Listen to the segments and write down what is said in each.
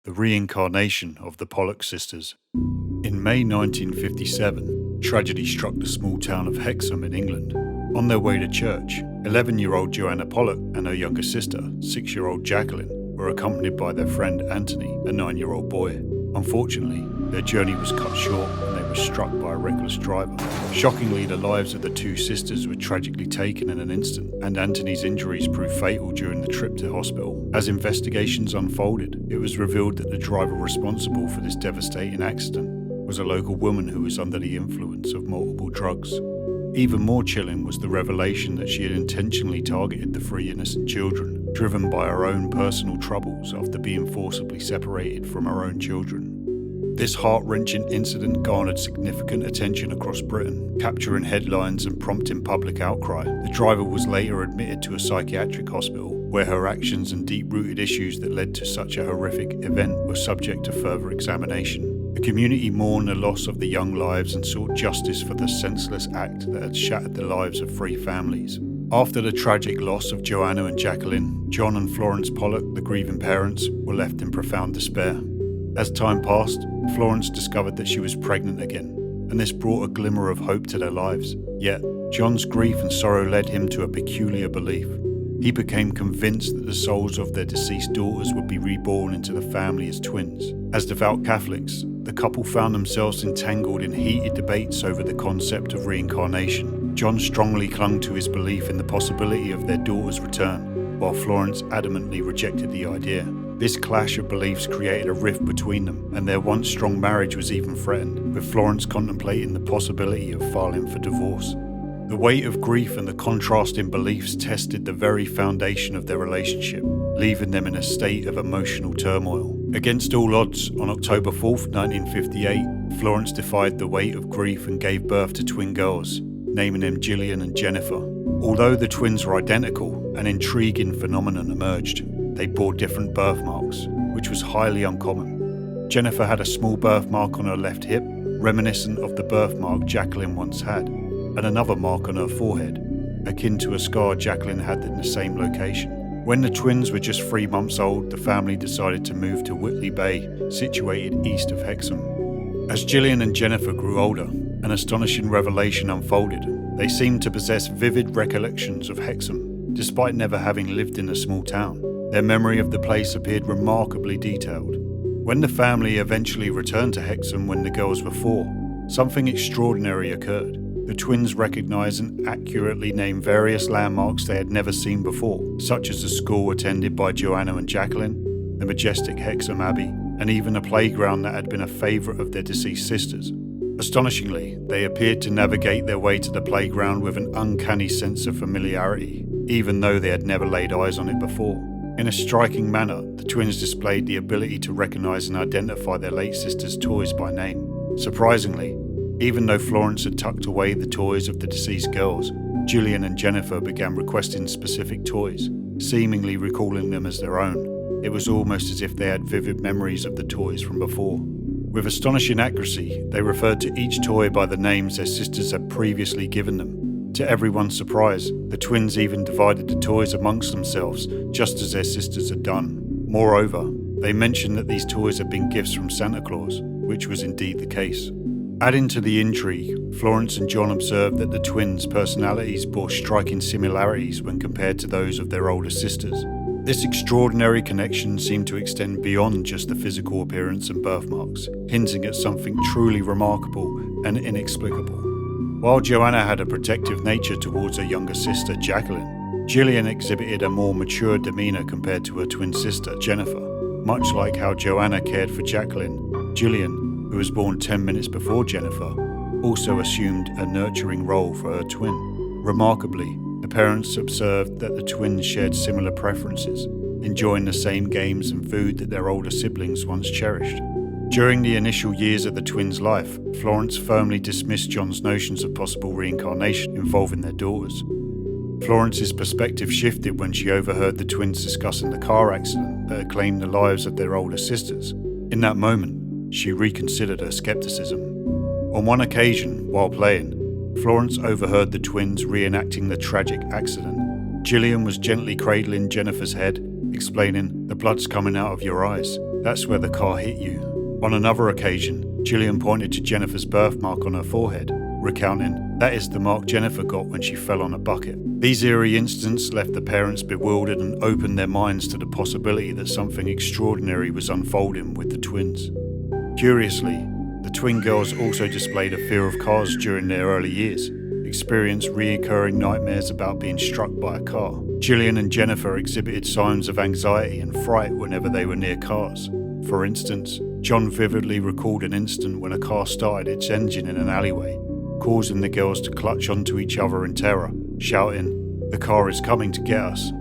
the reincarnation of the Pollock sisters. In May 1957, tragedy struck the small town of Hexham in England. On their way to church, 11-year-old Joanna Pollock and her younger sister, 6-year-old Jacqueline, were accompanied by their friend Anthony, a 9-year-old boy. Unfortunately, their journey was cut short and they were struck by a reckless driver. Shockingly, the lives of the two sisters were tragically taken in an instant, and Anthony's injuries proved fatal during the trip to hospital. As investigations unfolded, it was revealed that the driver responsible for this devastating accident was a local woman who was under the influence of multiple drugs. Even more chilling was the revelation that she had intentionally targeted the 3 innocent children, driven by her own personal troubles after being forcibly separated from her own children. This heart-wrenching incident garnered significant attention across Britain, capturing headlines and prompting public outcry. The driver was later admitted to a psychiatric hospital, where her actions and deep-rooted issues that led to such a horrific event were subject to further examination. The community mourned the loss of the young lives and sought justice for the senseless act that had shattered the lives of 3 families. After the tragic loss of Joanna and Jacqueline, John and Florence Pollock, the grieving parents, were left in profound despair. As time passed, Florence discovered that she was pregnant again, and this brought a glimmer of hope to their lives. Yet, John's grief and sorrow led him to a peculiar belief. He became convinced that the souls of their deceased daughters would be reborn into the family as twins. As devout Catholics, the couple found themselves entangled in heated debates over the concept of reincarnation. John strongly clung to his belief in the possibility of their daughter's return, while Florence adamantly rejected the idea. This clash of beliefs created a rift between them, and their once strong marriage was even threatened, with Florence contemplating the possibility of filing for divorce. The weight of grief and the contrasting beliefs tested the very foundation of their relationship, leaving them in a state of emotional turmoil. Against all odds, on October 4th, 1958, Florence defied the weight of grief and gave birth to twin girls, naming them Gillian and Jennifer. Although the twins were identical, an intriguing phenomenon emerged. They bore different birthmarks, which was highly uncommon. Jennifer had a small birthmark on her left hip, reminiscent of the birthmark Jacqueline once had, and another mark on her forehead, akin to a scar Jacqueline had in the same location. When the twins were just 3 months old, the family decided to move to Whitley Bay, situated east of Hexham. As Gillian and Jennifer grew older, an astonishing revelation unfolded. They seemed to possess vivid recollections of Hexham, despite never having lived in a small town. Their memory of the place appeared remarkably detailed. When the family eventually returned to Hexham when the girls were 4, something extraordinary occurred. The twins recognized and accurately named various landmarks they had never seen before, such as the school attended by Joanna and Jacqueline, the majestic Hexham Abbey, and even a playground that had been a favourite of their deceased sisters. Astonishingly, they appeared to navigate their way to the playground with an uncanny sense of familiarity, even though they had never laid eyes on it before. In a striking manner, the twins displayed the ability to recognize and identify their late sister's toys by name. Surprisingly, even though Florence had tucked away the toys of the deceased girls, Gillian and Jennifer began requesting specific toys, seemingly recalling them as their own. It was almost as if they had vivid memories of the toys from before. With astonishing accuracy, they referred to each toy by the names their sisters had previously given them. To everyone's surprise, the twins even divided the toys amongst themselves, just as their sisters had done. Moreover, they mentioned that these toys had been gifts from Santa Claus, which was indeed the case. Adding to the intrigue, Florence and John observed that the twins' personalities bore striking similarities when compared to those of their older sisters. This extraordinary connection seemed to extend beyond just the physical appearance and birthmarks, hinting at something truly remarkable and inexplicable. While Joanna had a protective nature towards her younger sister, Jacqueline, Gillian exhibited a more mature demeanour compared to her twin sister, Jennifer. Much like how Joanna cared for Jacqueline, Gillian, who was born 10 minutes before Jennifer, also assumed a nurturing role for her twin. Remarkably, the parents observed that the twins shared similar preferences, enjoying the same games and food that their older siblings once cherished. During the initial years of the twins' life, Florence firmly dismissed John's notions of possible reincarnation involving their daughters. Florence's perspective shifted when she overheard the twins discussing the car accident that had claimed the lives of their older sisters. In that moment, she reconsidered her skepticism. On one occasion, while playing, Florence overheard the twins reenacting the tragic accident. Gillian was gently cradling Jennifer's head, explaining, "The blood's coming out of your eyes." That's where the car hit you." On another occasion, Gillian pointed to Jennifer's birthmark on her forehead, recounting, "That is the mark Jennifer got when she fell on a bucket." These eerie incidents left the parents bewildered and opened their minds to the possibility that something extraordinary was unfolding with the twins. Curiously, the twin girls also displayed a fear of cars during their early years, experienced recurring nightmares about being struck by a car. Gillian and Jennifer exhibited signs of anxiety and fright whenever they were near cars. For instance, John vividly recalled an incident when a car started its engine in an alleyway, causing the girls to clutch onto each other in terror, shouting, "The car is coming to get us."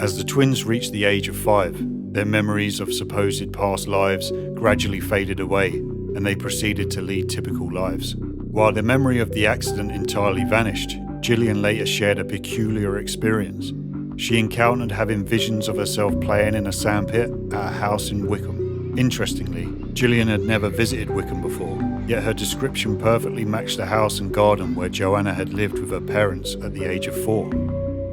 As the twins reached the age of 5, their memories of supposed past lives gradually faded away, and they proceeded to lead typical lives. While the memory of the accident entirely vanished, Gillian later shared a peculiar experience. She encountered having visions of herself playing in a sandpit at a house in Wickham. Interestingly, Gillian had never visited Wickham before, yet her description perfectly matched the house and garden where Joanna had lived with her parents at the age of 4.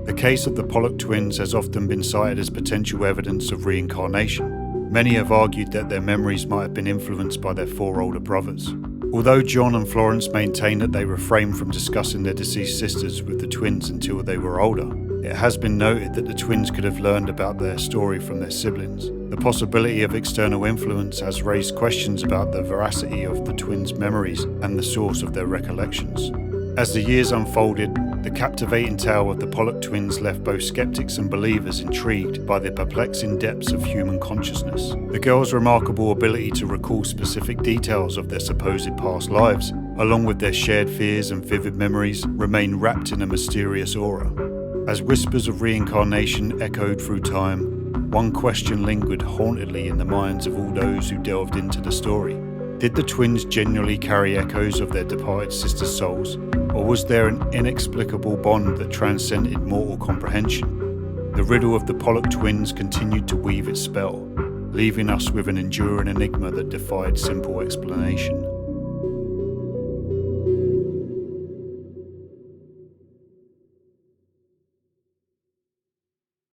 The case of the Pollock twins has often been cited as potential evidence of reincarnation. Many have argued that their memories might have been influenced by their 4 older brothers. Although John and Florence maintain that they refrained from discussing their deceased sisters with the twins until they were older, it has been noted that the twins could have learned about their story from their siblings. The possibility of external influence has raised questions about the veracity of the twins' memories and the source of their recollections. As the years unfolded, the captivating tale of the Pollock twins left both skeptics and believers intrigued by the perplexing depths of human consciousness. The girls' remarkable ability to recall specific details of their supposed past lives, along with their shared fears and vivid memories, remain wrapped in a mysterious aura. As whispers of reincarnation echoed through time, one question lingered hauntedly in the minds of all those who delved into the story. Did the twins genuinely carry echoes of their departed sisters' souls, or was there an inexplicable bond that transcended mortal comprehension? The riddle of the Pollock twins continued to weave its spell, leaving us with an enduring enigma that defied simple explanation.